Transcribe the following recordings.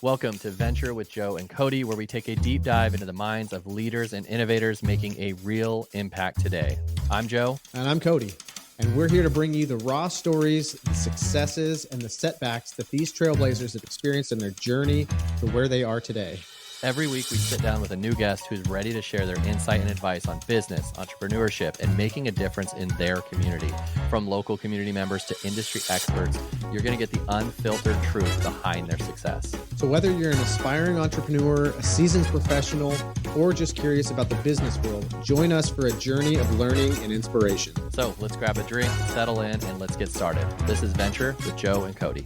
Welcome to Venture with Joe and Cody, where we take a deep dive into the minds of leaders and innovators making a real impact today. I'm Joe. And I'm Cody. And we're here to bring you the raw stories, the successes, and the setbacks that these trailblazers have experienced in their journey to where they are today. Every week, we sit down with a new guest who's ready to share their insight and advice on business, entrepreneurship, and making a difference in their community. From local community members to industry experts, you're going to get the unfiltered truth behind their success. So whether you're an aspiring entrepreneur, a seasoned professional, or just curious about the business world, join us for a journey of learning and inspiration. So let's grab a drink, settle in, and let's get started. This is Venture with Joe and Cody.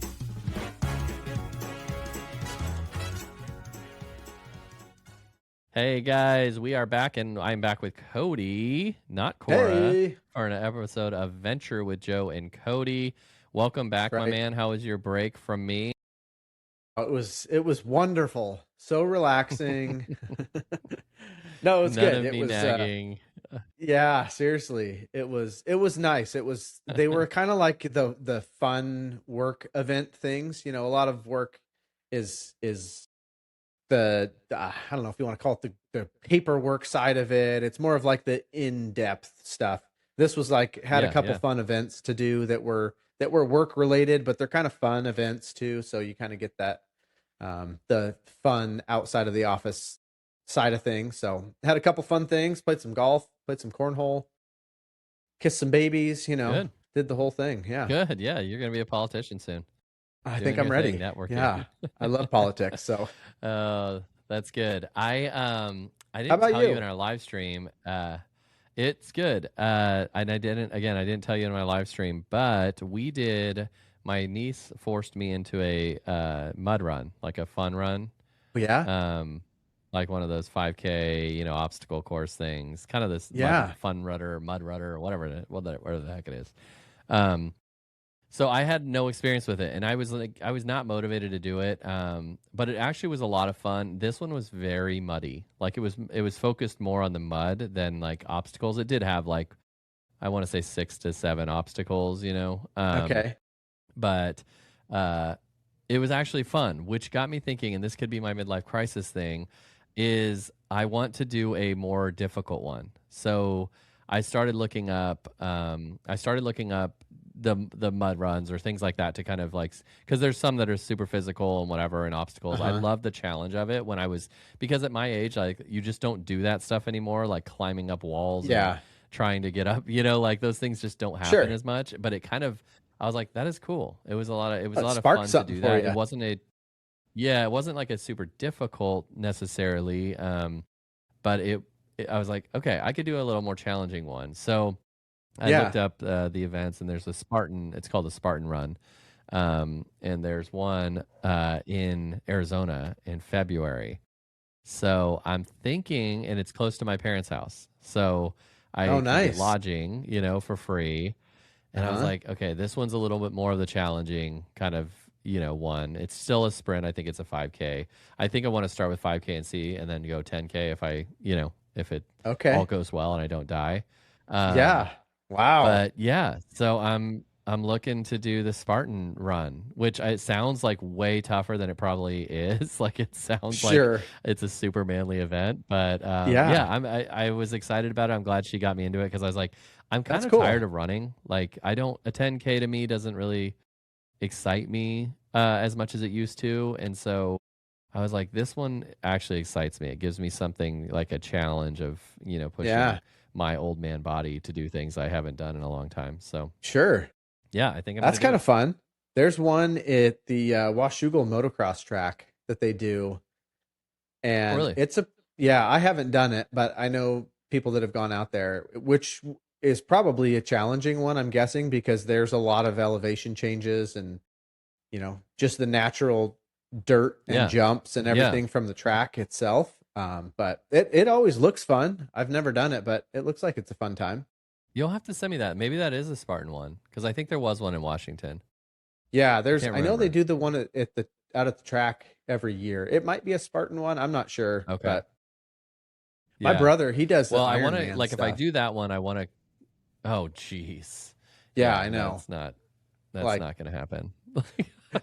Hey guys, we are back, and I'm back with Cody, not Cora, for an episode of Venture with Joe and Cody. Welcome back, my man. How was your break from me? It was wonderful, so relaxing. No, it was good. It was nagging. Yeah, seriously, it was nice. They were kind of like the fun work event things. You know, a lot of work is the I don't know if you want to call it the paperwork side of it. It's more of like the in-depth stuff. This was like had a couple fun events to do that were work related, but they're kind of fun events too. So you kind of get that the fun outside of the office side of things. So had a couple fun things, played some golf, played some cornhole, kissed some babies, Good. Did the whole thing. Yeah. Good. Yeah. You're going to be a politician soon. I think I'm ready. Yeah. I love politics. So that's good. I didn't How about tell you you in our live stream. It's good. And I didn't tell you in my live stream, but my niece forced me into a mud run, like a fun run. Yeah. Like one of those 5K, obstacle course things, kind of this fun rudder, mud rudder, or whatever the heck it is. So I had no experience with it, and I was not motivated to do it. But it actually was a lot of fun. This one was very muddy. Like it was focused more on the mud than like obstacles. It did have like, I want to say 6 to 7 obstacles, Okay. But it was actually fun, which got me thinking, and this could be my midlife crisis thing, is I want to do a more difficult one. So I started looking up the mud runs or things like that to kind of like, because there's some that are super physical and whatever and obstacles. I love the challenge of it because at my age, like you just don't do that stuff anymore, like climbing up walls and trying to get up, like those things just don't happen as much. But it kind of, I was like, that is cool. It was a lot of fun to do that. It wasn't like a super difficult necessarily. But I was like, okay, I could do a little more challenging one. So I looked up the events, and there's a Spartan. It's called the Spartan Run, and there's one in Arizona in February. So I'm thinking, and it's close to my parents' house, so I can get lodging, for free. And I was like, okay, this one's a little bit more of the challenging kind of, one. It's still a sprint. I think it's a 5K. I think I want to start with 5K and then go 10K if it all goes well and I don't die. Wow. But yeah, so I'm looking to do the Spartan Run, which it sounds like way tougher than it probably is. Like it sounds like it's a super manly event, but I was excited about it. I'm glad she got me into it because I was like, I'm kind of tired of running. Like a 10K to me doesn't really excite me as much as it used to, and so I was like, this one actually excites me. It gives me something like a challenge of pushing my old man body to do things I haven't done in a long time. So I think that's kind of fun. There's one at the Washougal motocross track that they do, and I haven't done it, but I know people that have gone out there, which is probably a challenging one, I'm guessing, because there's a lot of elevation changes and just the natural dirt and jumps and everything from the track itself. But it always looks fun. I've never done it, but it looks like it's a fun time. You'll have to send me that. Maybe that is a Spartan one, because I think there was one in Washington. Yeah, I know they do the one out at the track every year. It might be a Spartan one. I'm not sure. Okay. But my brother, he does. Well, I want to Ironman if I do that one, I want to. Oh, jeez. Yeah, I know. That's not going to happen.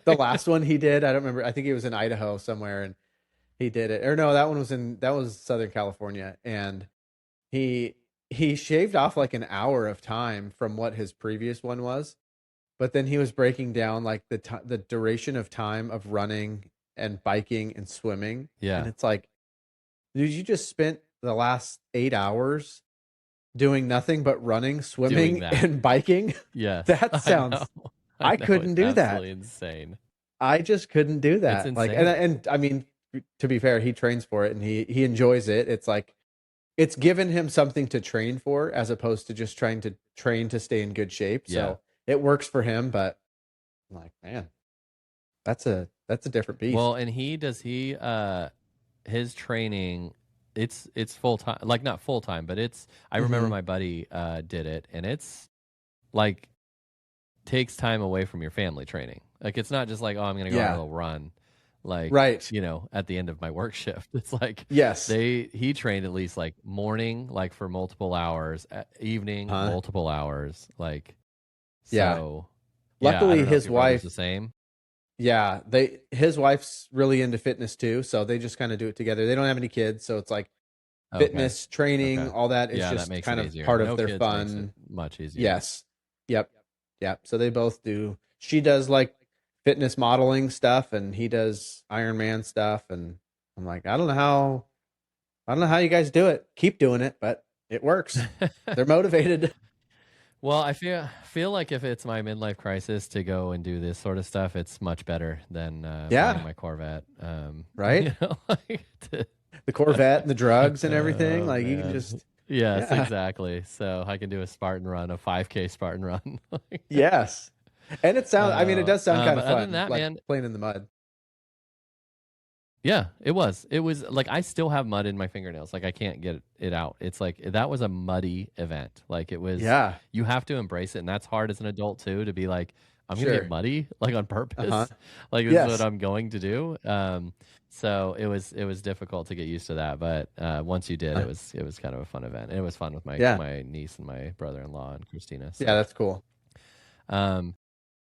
The last one he did, I don't remember. I think he was in Idaho somewhere, and he did it. Or no, that was Southern California, and he shaved off like an hour of time from what his previous one was. But then he was breaking down like the duration of time of running and biking and swimming. Yeah. And it's like, dude, you just spent the last 8 hours doing nothing but running, swimming, and biking. Yeah. That sounds, I couldn't do that. Absolutely insane. I just couldn't do that. It's Like, insane. and I mean, to be fair, he trains for it and he enjoys it. It's like, it's given him something to train for as opposed to just trying to train to stay in good shape. Yeah. So it works for him, but I'm like, man, that's a different beast. Well, and his training, it's full time, like not full time, but I remember my buddy did it, and it's like takes time away from your family training. Like it's not just like, oh, I'm gonna go on a little run, like right, at the end of my work shift. It's like yes, he trained at least like morning, like for multiple hours, evening multiple hours, like so. Luckily, his wife the same. Yeah, his wife's really into fitness too, so they just kind of do it together. They don't have any kids, so it's like fitness training, all that. It's just that kind of part of their fun. Much easier. Yes. Yep. So they both do. She does like fitness modeling stuff, and he does Ironman stuff. And I'm like, I don't know how you guys do it. Keep doing it, but it works. They're motivated. Well, I feel like if it's my midlife crisis to go and do this sort of stuff, it's much better than buying my Corvette. Right? The Corvette and the drugs and everything. Like you can just Yes, exactly. So I can do a Spartan run, a 5K Spartan run. Yes. And it sounds, I mean, it does sound kind of fun. Other than that, like man, playing in the mud. Yeah, it was like, I still have mud in my fingernails. Like I can't get it out. It's like, that was a muddy event. Like it was, you have to embrace it. And that's hard as an adult too, to be like, I'm going to get muddy, like on purpose. Like this is what I'm going to do. So it was difficult to get used to that. But once you did, it was kind of a fun event. And it was fun with my niece and my brother-in-law and Christina. So. Yeah, that's cool.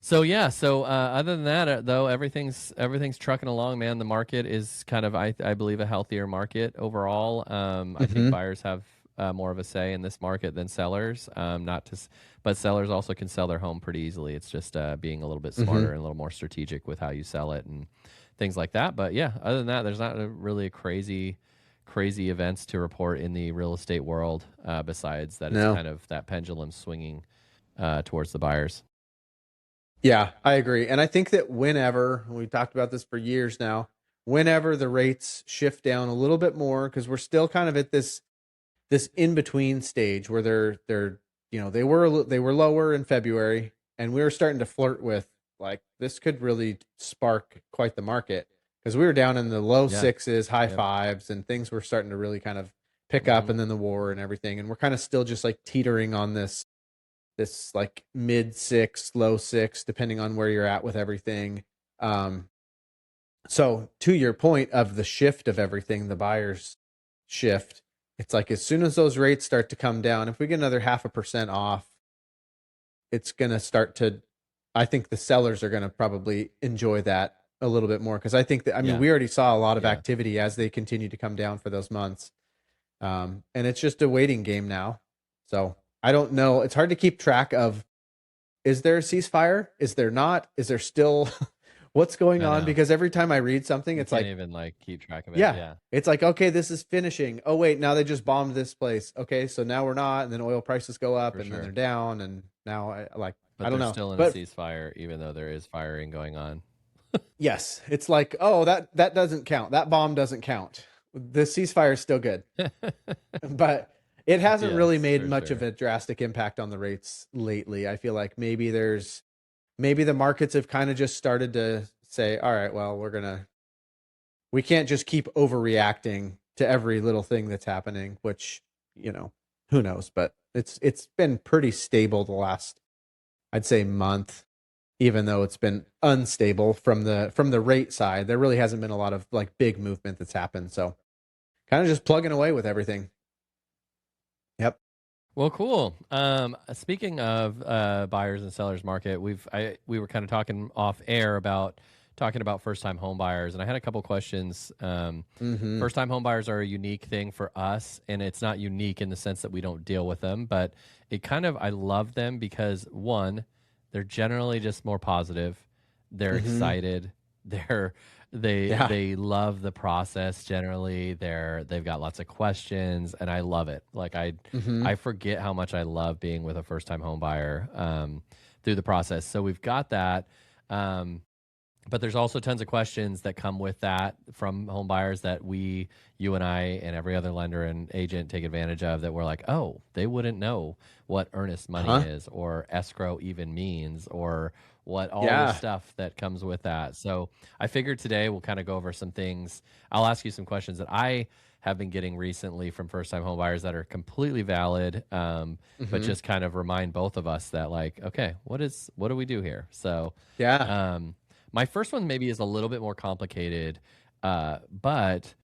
So other than that, though, everything's trucking along, man. The market is kind of, I believe, a healthier market overall. I think buyers have more of a say in this market than sellers. But sellers also can sell their home pretty easily. It's just being a little bit smarter and a little more strategic with how you sell it and things like that. But yeah, other than that, there's not really a crazy events to report in the real estate world besides that it's kind of that pendulum swinging towards the buyers. Yeah, I agree. And I think that whenever, we've talked about this for years now, whenever the rates shift down a little bit more, because we're still kind of at this in-between stage where they're they were lower in February, and we were starting to flirt with like this could really spark quite the market, because we were down in the low sixes, high fives, and things were starting to really kind of pick up, and then the war and everything, and we're kind of still just like teetering on this like mid 6, low 6, depending on where you're at with everything. So to your point of the shift of everything, the buyers shift, it's like as soon as those rates start to come down, if we get another 0.5% off, it's going to start to, I think the sellers are going to probably enjoy that a little bit more. Cause I think that, I mean, we already saw a lot of activity as they continue to come down for those months. And it's just a waiting game now. So I don't know. It's hard to keep track of, is there a ceasefire? Is there not? Is there still what's going on? Because every time I read something, it's like, even like keep track of it. Yeah. It's like, okay, this is finishing. Oh wait, now they just bombed this place. Okay. So now we're not. And then oil prices go up then they're down. And now I don't know. Still in a ceasefire, even though there is firing going on. Yes. It's like, oh, that doesn't count. That bomb doesn't count. The ceasefire is still good. But it hasn't really made much of a drastic impact on the rates lately. I feel like maybe the markets have kind of just started to say, all right, well, we can't just keep overreacting to every little thing that's happening, which, who knows, but it's been pretty stable the last, I'd say, month, even though it's been unstable from the rate side. There really hasn't been a lot of like big movement that's happened. So kind of just plugging away with everything. Yep. Well, cool. Speaking of buyers and sellers market, we were kind of talking off air about talking about first time home buyers, and I had a couple questions. Mm-hmm. First time home buyers are a unique thing for us, and it's not unique in the sense that we don't deal with them, but I love them because one, they're generally just more positive, they're Mm-hmm. excited, they're Yeah. they love the process generally. They've got lots of questions, and I love it. Like Mm-hmm. I forget how much I love being with a first time home buyer through the process. So we've got that. Um, but there's also tons of questions that come with that from home buyers that you and I, and every other lender and agent take advantage of, that we're like, oh, they wouldn't know what earnest money Huh? is, or escrow even means, or what all the Yeah. stuff that comes with that. So I figured today we'll kind of go over some things. I'll ask you some questions that I have been getting recently from first time home buyers that are completely valid, but Mm-hmm. just kind of remind both of us that, like, okay, what do we do here? So Yeah. um, my first one maybe is a little bit more complicated, but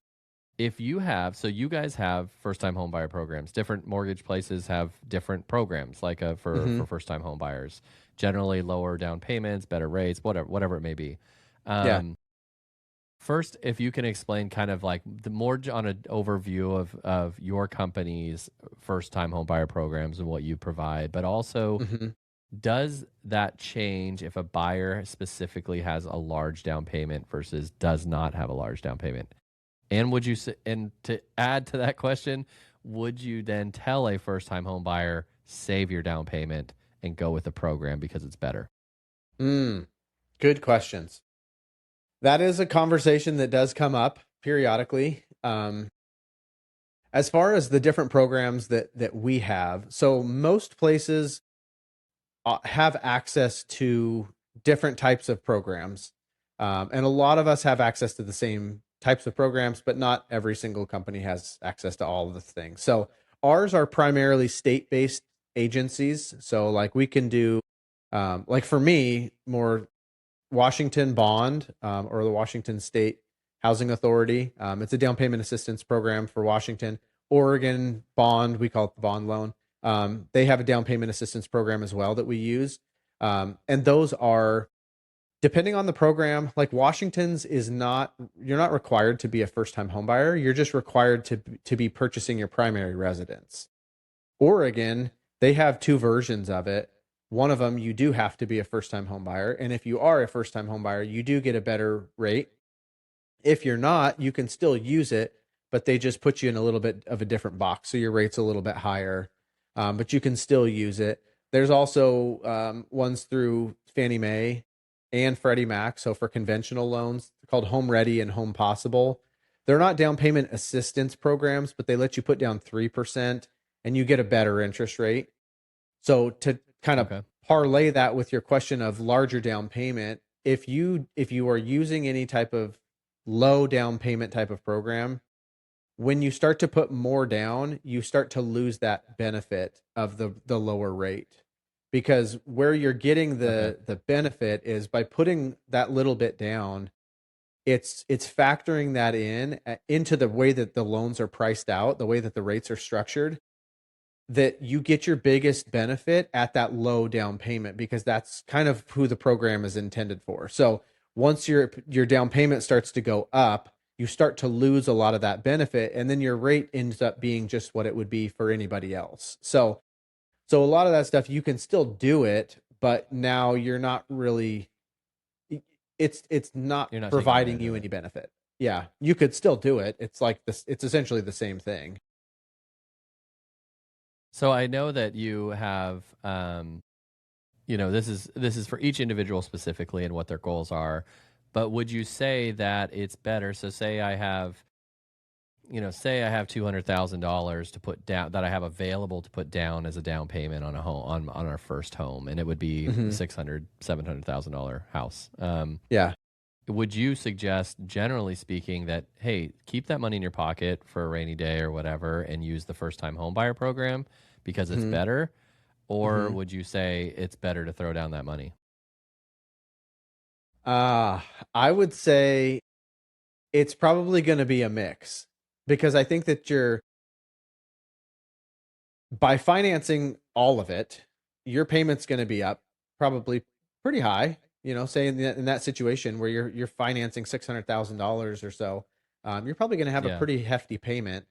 if you have, so you guys have first time home buyer programs. Different mortgage places have different programs, like Mm-hmm. for first time home buyers. Generally, lower down payments, better rates, whatever it may be. Yeah. Um, First, if you can explain kind of like the more on an overview of your company's first time home buyer programs and what you provide, but also, Mm-hmm. does that change if a buyer specifically has a large down payment versus does not have a large down payment? And and to add to that question, would you then tell a first time home buyer, save your down payment and go with the program because it's better? Mm. Good questions. That is a conversation that does come up periodically. As far as the different programs that we have, so most places have access to different types of programs, and a lot of us have access to the same types of programs, but not every single company has access to all of the things. So ours are primarily state-based agencies. So like we can do, like for me, more Washington Bond, or the Washington State Housing Authority. It's a down payment assistance program for Washington. Oregon Bond, we call it the bond loan. They have a down payment assistance program as well that we use. And those are, depending on the program, like Washington's is not, you're not required to be a first time home buyer. You're just required to be purchasing your primary residence. Oregon, they have two versions of it. One of them, you do have to be a first time home buyer. And if you are a first time home buyer, you do get a better rate. If you're not, you can still use it, but they just put you in a little bit of a different box. So your rate's a little bit higher, but you can still use it. There's also ones through Fannie Mae and Freddie Mac. So for conventional loans, called HomeReady and Home Possible. They're not down payment assistance programs, but they let you put down 3% and you get a better interest rate. So to kind of Okay. parlay that with your question of larger down payment, if you are using any type of low down payment type of program, when you start to put more down, you start to lose that benefit of the lower rate. Because where you're getting Okay. the benefit is by putting that little bit down, it's factoring that into the way that the loans are priced out, the way that the rates are structured, that you get your biggest benefit at that low down payment, because that's kind of who the program is intended for. So once your down payment starts to go up, you start to lose a lot of that benefit, and then your rate ends up being just what it would be for anybody else. So a lot of that stuff you can still do it, but now you're not really, it's not You're not taking providing advantage you of any it. benefit. Yeah, you could still do it. It's like this, it's essentially the same thing. So I know that you have, this is for each individual specifically and what their goals are. But would you say that it's better? So say I have $200,000 to put down, that I have available to put down as a down payment on a home, on our first home, and it would be Hmm. $700,000 house. Yeah. Would you suggest, generally speaking, that, hey, keep that money in your pocket for a rainy day or whatever, and use the first time home buyer program because it's Hmm. better? Or Hmm. would you say it's better to throw down that money? Uh, I would say it's probably going to be a mix, because I think that by financing all of it, your payment's going to be up probably pretty high. You know, say in that situation where you're financing $600,000 or so, you're probably going to have a Yeah. pretty hefty payment.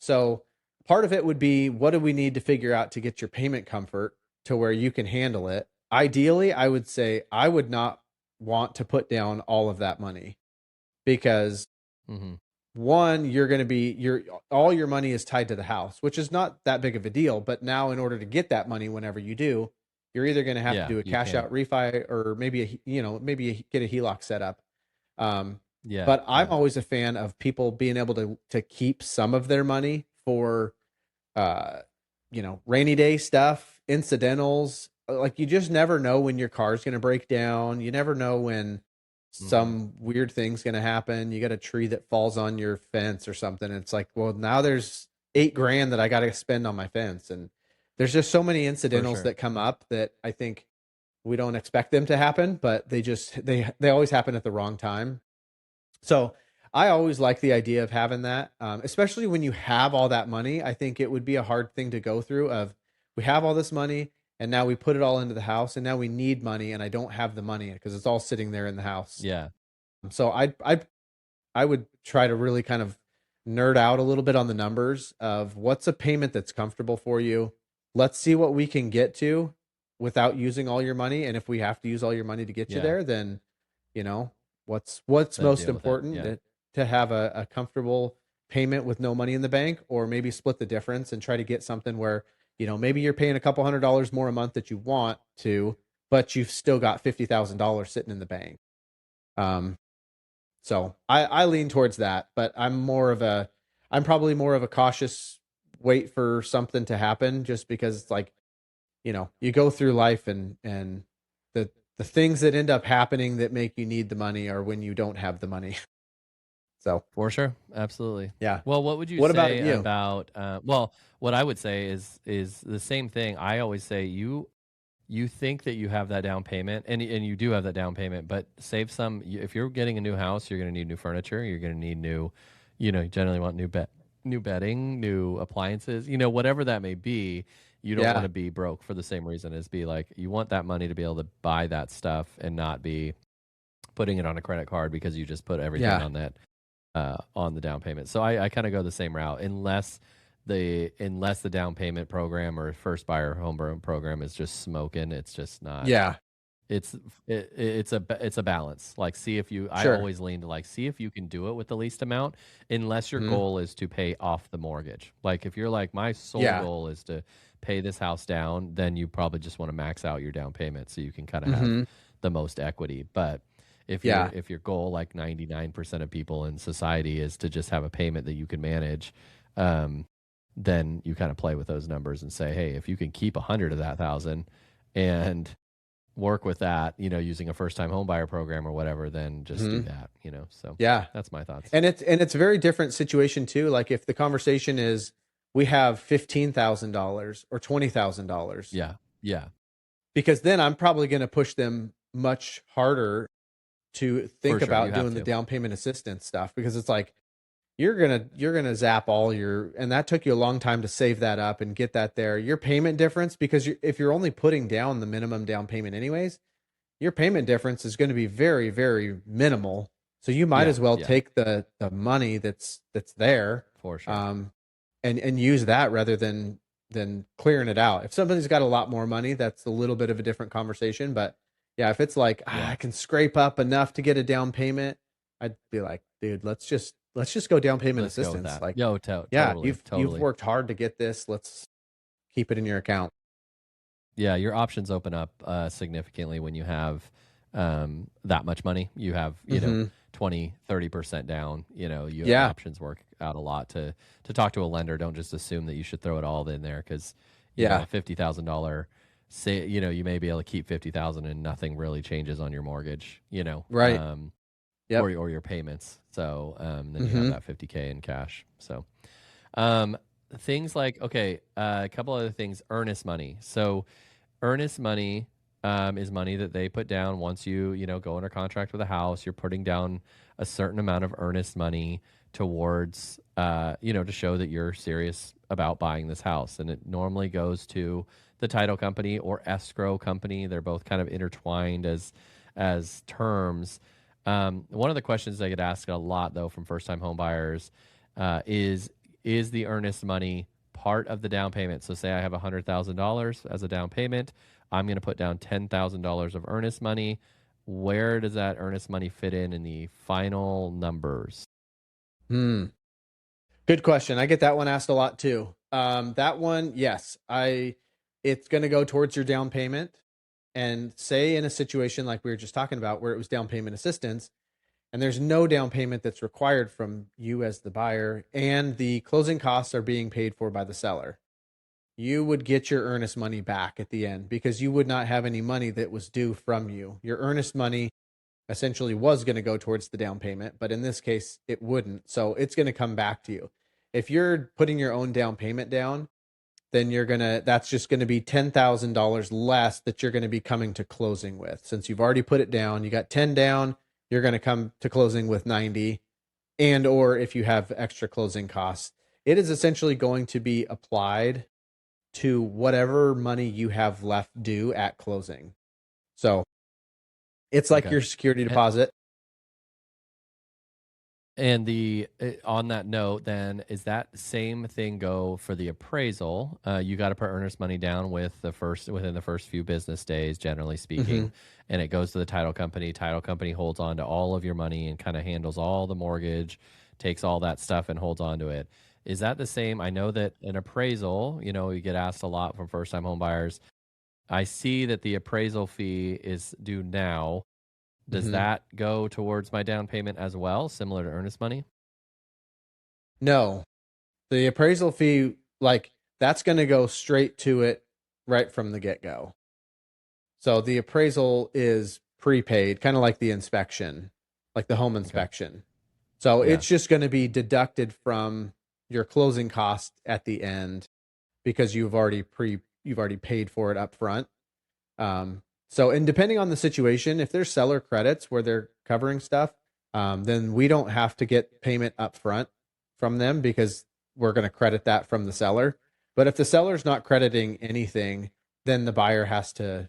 So part of it would be, what do we need to figure out to get your payment comfort to where you can handle it? Ideally, I would say I would not want to put down all of that money, because Mm-hmm. one, you're going to be all your money is tied to the house, which is not that big of a deal. But now, in order to get that money, whenever you do, you're either going to have to Yeah, do a you cash can't. out refi, or maybe get a HELOC set up. Um, Yeah, but I'm yeah, always a fan of people being able to keep some of their money for, uh, rainy day stuff, incidentals. Like, you just never know when your car's going to break down. You never know when mm-hmm. some weird thing's going to happen. You got a tree that falls on your fence or something. And it's like, well, now there's $8,000 that I got to spend on my fence. And there's just so many For incidentals sure. that come up that I think we don't expect them to happen, but they always happen at the wrong time. So I always like the idea of having that, especially when you have all that money. I think it would be a hard thing to go through. Of, we have all this money and now we put it all into the house, and now we need money and I don't have the money because it's all sitting there in the house. Yeah, So I would try to really kind of nerd out a little bit on the numbers of what's a payment that's comfortable for you. Let's see what we can get to without using all your money. And if we have to use all your money to get you yeah. there, then, you know, what's Then most deal with it. important, Yeah, to have a comfortable payment with no money in the bank, or maybe split the difference and try to get something where, maybe you're paying a couple $100 more a month that you want to, but you've still got $50,000 sitting in the bank. Um, so I lean towards that, but I'm probably more of a cautious, wait for something to happen, just because it's like, you go through life, and the things that end up happening that make you need the money are when you don't have the money. So for sure. Absolutely. yeah. Well, what would you What about say you? about? Well, what I would say is the same thing. I always say you think that you have that down payment, and you do have that down payment, but save some. If you're getting a new house, you're going to need new furniture. You're going to need new, you generally want new bedding, new appliances, whatever that may be. You don't want Yeah. to be broke for the same reason, as be like, you want that money to be able to buy that stuff and not be putting it on a credit card because you just put everything Yeah. on that on the down payment. So I kind of go the same route, unless the down payment program or first buyer home burn program is just smoking. It's just not. Yeah. It's it's a balance. Like, see if you. I Sure. always lean to, like, see if you can do it with the least amount, unless your Hmm. goal is to pay off the mortgage. Like, if you're like, my sole Yeah. goal is to pay this house down, then you probably just want to max out your down payment so you can kind of have Hmm. the most equity. But Yeah. if your goal, like 99% of people in society, is to just have a payment that you can manage, um, then you kind of play with those numbers and say, hey, if you can keep 100 of that thousand and work with that, using a first time home buyer program or whatever, then just do Hmm. that, So Yeah. that's my thoughts. And it's a very different situation too. Like, if the conversation is, we have $15,000 or $20,000, Yeah. Yeah. because then I'm probably going to push them much harder to For think sure. You about have doing the to. down payment assistance stuff, because it's like, you're gonna zap all your, and that took you a long time to save that up and get that there. Your payment difference, because if you're only putting down the minimum down payment anyways, your payment difference is going to be very, very minimal. So you might Yeah. as well Yeah. take the money that's there, For sure. um, and use that rather than clearing it out. If somebody's got a lot more money, that's a little bit of a different conversation. But yeah, if it's like, Yeah. I can scrape up enough to get a down payment, I'd be like, dude, let's just go down payment Let's go with assistance. that. Like, Yo, yeah, totally. you've Totally. worked hard to get this. Let's keep it in your account. Yeah, your options open up significantly when you have that much money. You have, Hmm. 20, 30% down. Your Yeah. options work out a lot to talk to a lender. Don't just assume that you should throw it all in there, because, Yeah. $50,000, say, you may be able to keep 50,000 and nothing really changes on your mortgage, Right. Yep. or your payments. So then you have Hmm. that 50K in cash. So um, things like, okay, a couple other things, earnest money. So earnest money, is money that they put down once you know, go under contract with a house. You're putting down a certain amount of earnest money towards, you know, to show that you're serious about buying this house. And it normally goes to the title company or escrow company. They're both kind of intertwined as terms. One of the questions I get asked a lot, though, from first-time home buyers is the earnest money part of the down payment? So say I have $100,000 as a down payment. I'm going to put down $10,000 of earnest money. Where does that earnest money fit in the final numbers? Good question. I get that one asked a lot too. That one, yes, it's going to go towards your down payment. And say in a situation like we were just talking about where it was down payment assistance and there's no down payment that's required from you as the buyer and the closing costs are being paid for by the seller, you would get your earnest money back at the end because you would not have any money that was due from you. Your earnest money essentially was going to go towards the down payment, but in this case, it wouldn't. So it's going to come back to you. If you're putting your own down payment down, then that's just going to be $10,000 less that you're going to be coming to closing with. Since you've already put it down, you got 10 down, you're going to come to closing with 90. And, or if you have extra closing costs, it is essentially going to be applied to whatever money you have left due at closing. So it's like your security deposit. And on that note, then, is that same thing go for the appraisal? You got to put earnest money down within the first few business days, generally speaking, and it goes to the title company. Title company holds on to all of your money and kind of handles all the mortgage, takes all that stuff and holds on to it. Is that the same? I know that an appraisal, you know, you get asked a lot from first-time home buyers. I see that the appraisal fee is due now. Does that go towards my down payment as well, similar to earnest money? No. The appraisal fee, that's going to go straight to it right from the get-go. So the appraisal is prepaid, kind of like the inspection, like the home inspection. So it's just going to be deducted from your closing cost at the end because you've already paid for it up front. So, and depending on the situation, if there's seller credits where they're covering stuff, then we don't have to get payment up front from them because we're going to credit that from the seller. But if the seller's not crediting anything, then the buyer has to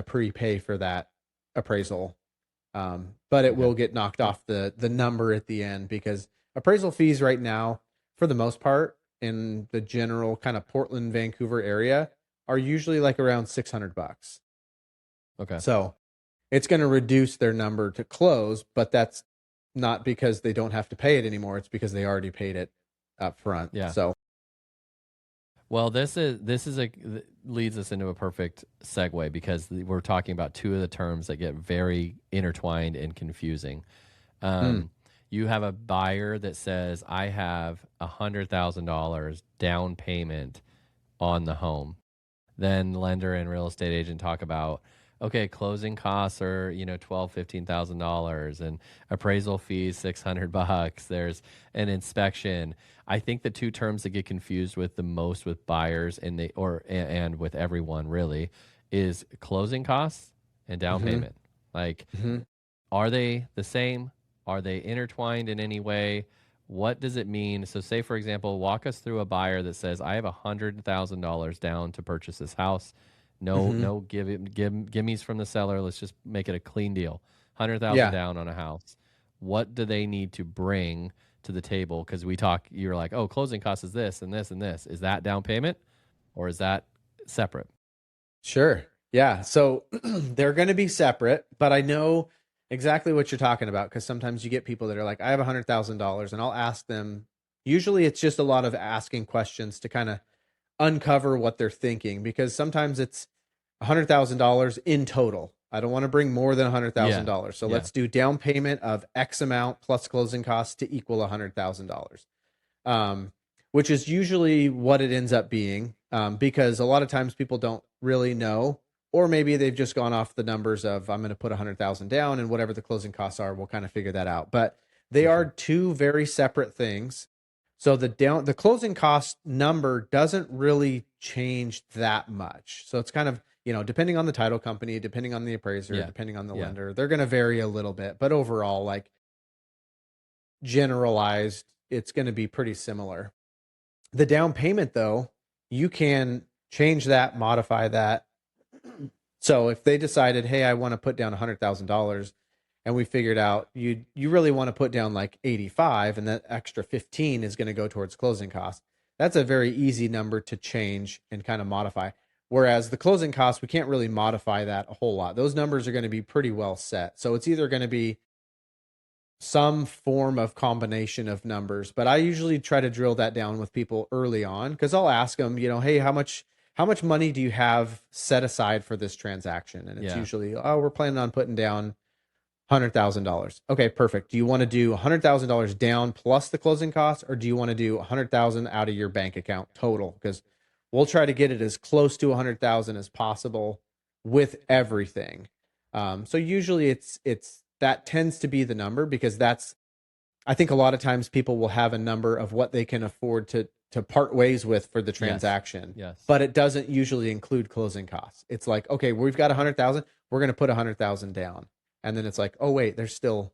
prepay for that appraisal. But it will get knocked off the number at the end because appraisal fees right now, for the most part, in the general kind of Portland, Vancouver area, are usually like around $600. Okay. So it's going to reduce their number to close, but that's not because they don't have to pay it anymore. It's because they already paid it up front. Yeah. So, well, this leads us into a perfect segue because we're talking about two of the terms that get very intertwined and confusing. You have a buyer that says, I have $100,000 down payment on the home. Then lender and real estate agent talk about, okay, closing costs are, you know, $12,000-$15,000 and appraisal fees $600. There's an inspection. I think the two terms that get confused with the most with buyers and with everyone really is closing costs and down payment. Like, are they the same? Are they intertwined in any way? What does it mean? So say, for example, walk us through a buyer that says, I have $100,000 down to purchase this house. No gimmies from the seller. Let's just make it a clean deal. 100,000 down on a house. What do they need to bring to the table? Because you're like, oh, closing cost is this and this and this. Is that down payment or is that separate? Sure. Yeah. So they're going to be separate, but I know exactly what you're talking about because sometimes you get people that are like, I have $100,000 and I'll ask them. Usually it's just a lot of asking questions to kind of uncover what they're thinking because sometimes it's $100,000 in total. I don't want to bring more than $100,000. So let's do down payment of X amount plus closing costs to equal $100,000, which is usually what it ends up being because a lot of times people don't really know, or maybe they've just gone off the numbers of I'm going to put 100,000 down and whatever the closing costs are, we'll kind of figure that out. But they are two very separate things. So the closing cost number doesn't really change that much. So it's kind of, depending on the title company, depending on the appraiser, Yeah. depending on the Yeah. lender, they're going to vary a little bit, but overall, like generalized, it's going to be pretty similar. The down payment, though, you can change that, modify that. So if they decided, hey, I want to put down $100,000, and we figured out you really want to put down like 85, and that extra 15 is going to go towards closing costs. That's a very easy number to change and kind of modify. Whereas the closing costs, we can't really modify that a whole lot. Those numbers are going to be pretty well set. So it's either going to be some form of combination of numbers, but I usually try to drill that down with people early on, because I'll ask them, hey, how much money do you have set aside for this transaction? And it's usually, oh, we're planning on putting down $100,000. Okay, perfect. Do you want to do $100,000 down plus the closing costs, or do you want to do $100,000 out of your bank account total? Because we'll try to get it as close to $100,000 as possible with everything. So usually it's that tends to be the number, because I think a lot of times people will have a number of what they can afford to part ways with for the transaction. Yes. But it doesn't usually include closing costs. It's like, okay, we've got 100,000, we're going to put 100,000 down. And then it's like, oh wait, there's still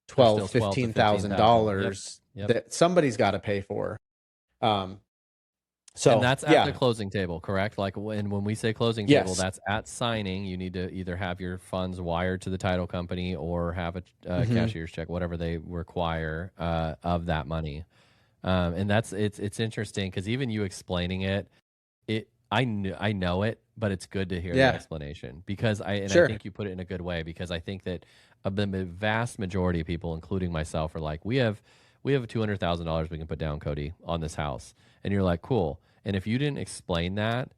$15,000 that somebody's got to pay for. So and that's at the closing table, correct? Like when we say closing table, that's at signing. You need to either have your funds wired to the title company or have a cashier's check, whatever they require of that money. And it's interesting, because even you explaining it, I know it, but it's good to hear the explanation, because I think you put it in a good way, because I think that the vast majority of people, including myself, are like, we have $200,000 we can put down, Cody, on this house. And you're like, cool. And if you didn't explain that,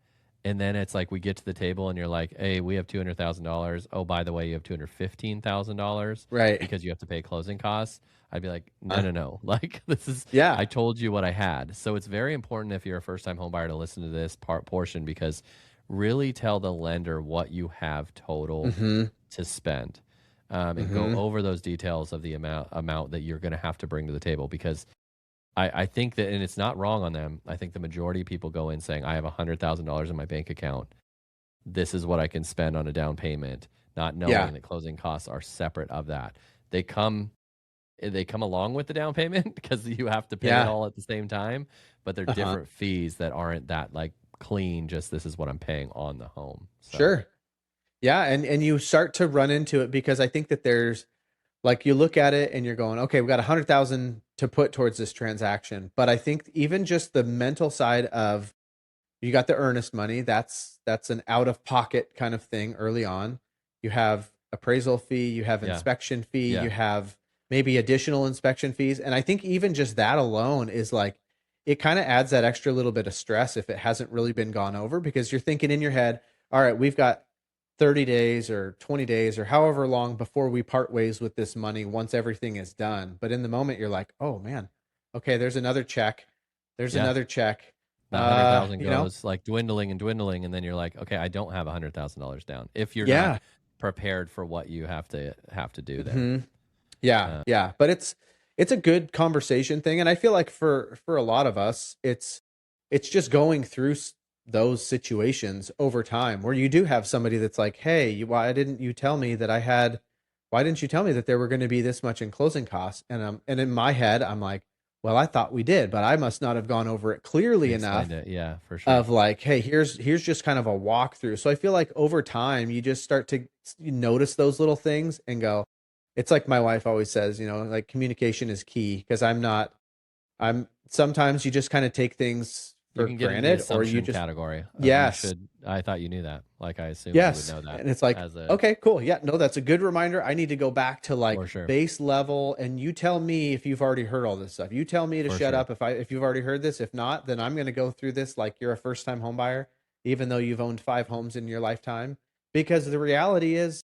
and then it's like we get to the table and you're like, hey, we have $200,000. Oh, by the way, you have $215,000, right? Because you have to pay closing costs. I'd be like, no. Like, this is, I told you what I had. So it's very important, if you're a first-time home buyer, to listen to this portion, because really tell the lender what you have total to spend, and go over those details of the amount that you're going to have to bring to the table, because I think that, and it's not wrong on them, I think the majority of people go in saying, I have $100,000 in my bank account. This is what I can spend on a down payment, not knowing that closing costs are separate of that. They come along with the down payment, because you have to pay it all at the same time, but they're different fees that aren't that like clean, just this is what I'm paying on the home. So. Sure. Yeah. And you start to run into it, because I think that there's, like, you look at it and you're going, okay, we've got 100,000 to put towards this transaction. But I think even just the mental side of, you got the earnest money, that's an out of pocket kind of thing early on. You have appraisal fee, you have inspection fee, you have maybe additional inspection fees. And I think even just that alone is like, it kind of adds that extra little bit of stress if it hasn't really been gone over, because you're thinking in your head, all right, we've got 30 days or 20 days or however long before we part ways with this money once everything is done. But in the moment, you're like, oh man, okay, there's another check. There's another check. That 100,000 goes like dwindling. And then you're like, okay, I don't have $100,000 down, if you're not prepared for what you have to do there. Yeah. But it's a good conversation thing. And I feel like for a lot of us, it's just going through those situations over time, where you do have somebody that's like, hey, why didn't you tell me that there were going to be this much in closing costs? And in my head, I'm like, well, I thought we did, but I must not have gone over it clearly enough. Yeah, for sure. Of like, hey, here's just kind of a walkthrough. So I feel like over time, you just start to notice those little things and go, it's like my wife always says, like, communication is key, because sometimes you just kind of take things for granted, or you just category. I thought you knew that. Like, I assumed you would know that. And it's like, okay, cool. Yeah, no, that's a good reminder. I need to go back to like base level, and you tell me if you've already heard all this stuff. You tell me to shut up if you've already heard this. If not, then I'm going to go through this like you're a first time home buyer, even though you've owned 5 homes in your lifetime. Because the reality is,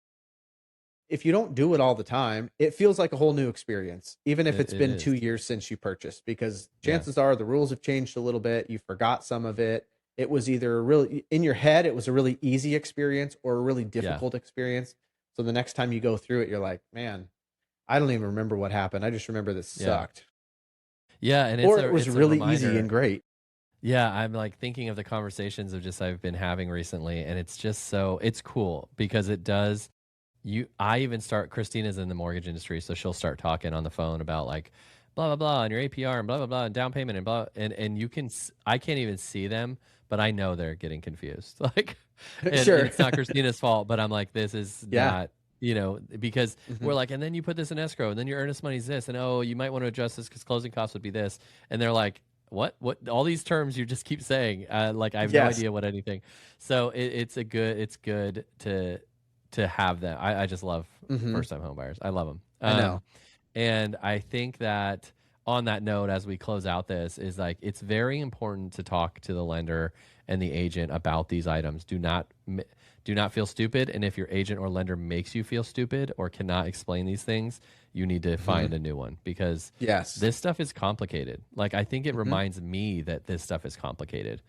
if you don't do it all the time, it feels like a whole new experience, even if it's been 2 years since you purchased, because chances are the rules have changed a little bit. You forgot some of it. It was either really in your head, it was a really easy experience or a really difficult experience. So the next time you go through it, you're like, man, I don't even remember what happened. I just remember this sucked. Yeah. And it was really easy and great. Yeah, I'm like thinking of the conversations of just I've been having recently, and it's just it's cool because it does I even start Christina's in the mortgage industry, so she'll start talking on the phone about like blah blah blah and your APR and blah blah blah and down payment and blah and I can't even see them, but I know they're getting confused. Like and Sure. it's not Christina's fault, but I'm like, this is Yeah. not, because we're Mhm. like, and then you put this in escrow, and then your earnest money's this, and oh, you might want to adjust this because closing costs would be this, and they're like, what? All these terms you just keep saying, like I have no Yes. idea what anything. So it's good to have them. I just love Mhm. first time home buyers. I love them. I know. And I think that on that note, as we close out this, is like it's very important to talk to the lender and the agent about these items. Do not feel stupid. And if your agent or lender makes you feel stupid or cannot explain these things, you need to find a new one because Yes. this stuff is complicated. Like I think it reminds me that this stuff is complicated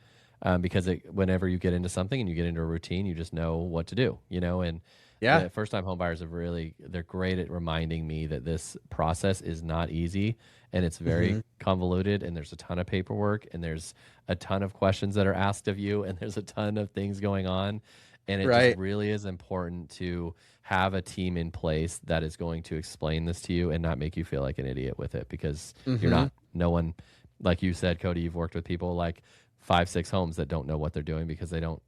because whenever you get into something and you get into a routine, you just know what to do, and Yeah. the first time home buyers they're great at reminding me that this process is not easy and it's very convoluted and there's a ton of paperwork and there's a ton of questions that are asked of you and there's a ton of things going on. And it Right. just really is important to have a team in place that is going to explain this to you and not make you feel like an idiot with it because you're not. No one, like you said, Cody, you've worked with people like 5-6 homes that don't know what they're doing because you don't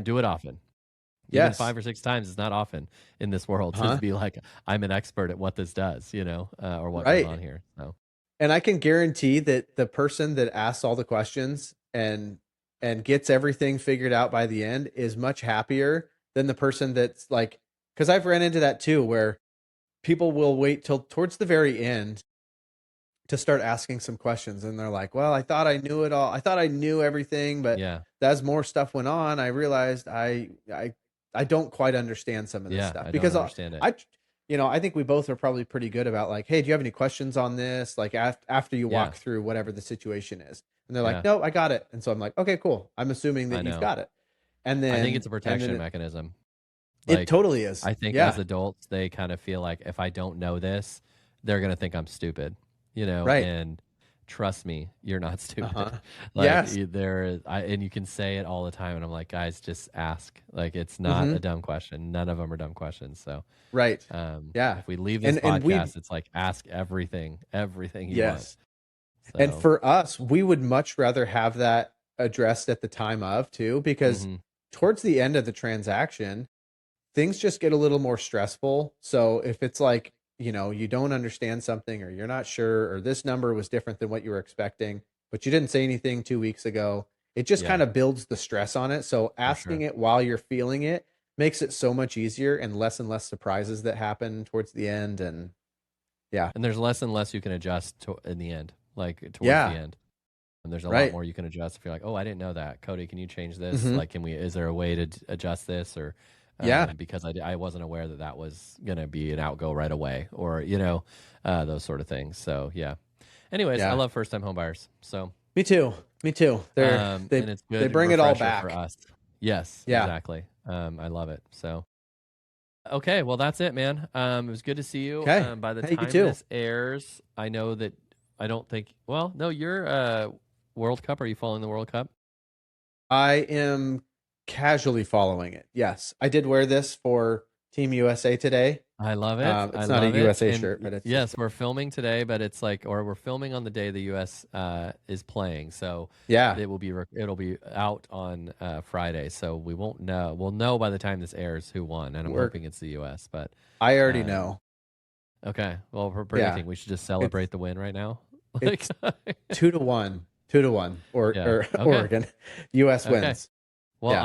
do it often. Even Yes. 5 or 6 times is not often in this world to be like, I'm an expert at what this does, or what goes on here. So. And I can guarantee that the person that asks all the questions and gets everything figured out by the end is much happier than the person that's like, because I've ran into that too, where people will wait till towards the very end to start asking some questions. And they're like, well, I thought I knew it all. I thought I knew everything, but Yeah. as more stuff went on, I realized I don't quite understand some of this stuff I because don't understand it. I think we both are probably pretty good about like, hey, do you have any questions on this? Like after you walk through whatever the situation is. And they're like, no, I got it. And so I'm like, okay, cool. I'm assuming that you've got it. And then I think it's a protection mechanism. Like, it totally is. I think as adults, they kind of feel like if I don't know this, they're going to think I'm stupid, Right. And trust me, you're not stupid. Yes. And you can say it all the time. And I'm like, guys, just ask. Like, it's not a dumb question. None of them are dumb questions. So, right. If we leave this podcast, it's like, ask everything you want. So. And for us, we would much rather have that addressed at the time of too, because towards the end of the transaction, things just get a little more stressful. So if it's like, you don't understand something or you're not sure, or this number was different than what you were expecting, but you didn't say anything 2 weeks ago, it just kind of builds the stress on it. So asking it while you're feeling it makes it so much easier and less surprises that happen towards the end. And and there's less and less you can adjust in the end, like towards the end. And there's a lot more you can adjust if you're like, oh, I didn't know that. Cody, can you change this? Like, is there a way to adjust this? Or because I wasn't aware that was going to be an outgo right away, or those sort of things. So anyways, I love first time home buyers. So me too. They and it's good. They bring it all back for us. Yes, exactly. I love it. So okay, well that's it, man. It was good to see you. Okay. By the time this airs, I know that you're World Cup. Are you following the World Cup? I am casually following it. Yes, I did wear this for Team USA today. I love it. It's not a USA shirt, but it's we're filming today, but it's we're filming on the day the US is playing. So it'll be out on Friday. So we won't know. We'll know by the time this airs who won, and I'm hoping it's the US. But I already know. Okay, well, what do you think? We should just celebrate the win right now. It's 2-1, Oregon. US wins. Well,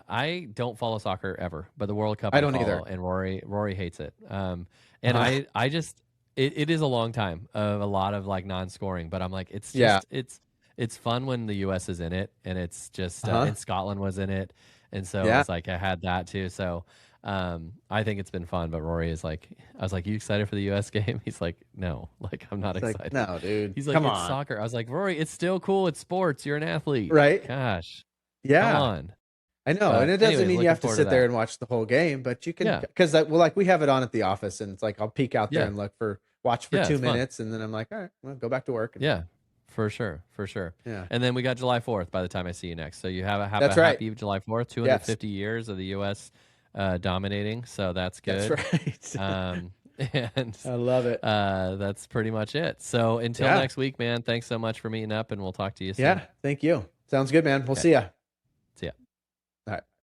I don't follow soccer ever, but the World Cup I don't either. And Rory hates it. And I just it is a long time of a lot of like non-scoring, but I'm like it's just it's fun when the US is in it, and it's just and Scotland was in it, and so it's like I had that too. So I think it's been fun, but Rory is like, I was like, you excited for the US game? He's like, no, like I'm not excited. Like, no, dude. He's like, it's soccer. I was like, Rory, it's still cool. It's sports. You're an athlete. Right. Gosh. Yeah. Come on. I know. And it doesn't mean you have to sit there and watch the whole game, but you can, because like we have it on at the office, and it's like, I'll peek out there and watch for 2 minutes. And then I'm like, all right, well, go back to work. Yeah. For sure. Yeah. And then we got July 4th by the time I see you next. So you have a That's right. happy July 4th, 250 years of the U.S. Dominating. So that's good. That's right. And I love it. that's pretty much it. So until next week, man, thanks so much for meeting up, and we'll talk to you soon. Yeah. Thank you. Sounds good, man. We'll see ya.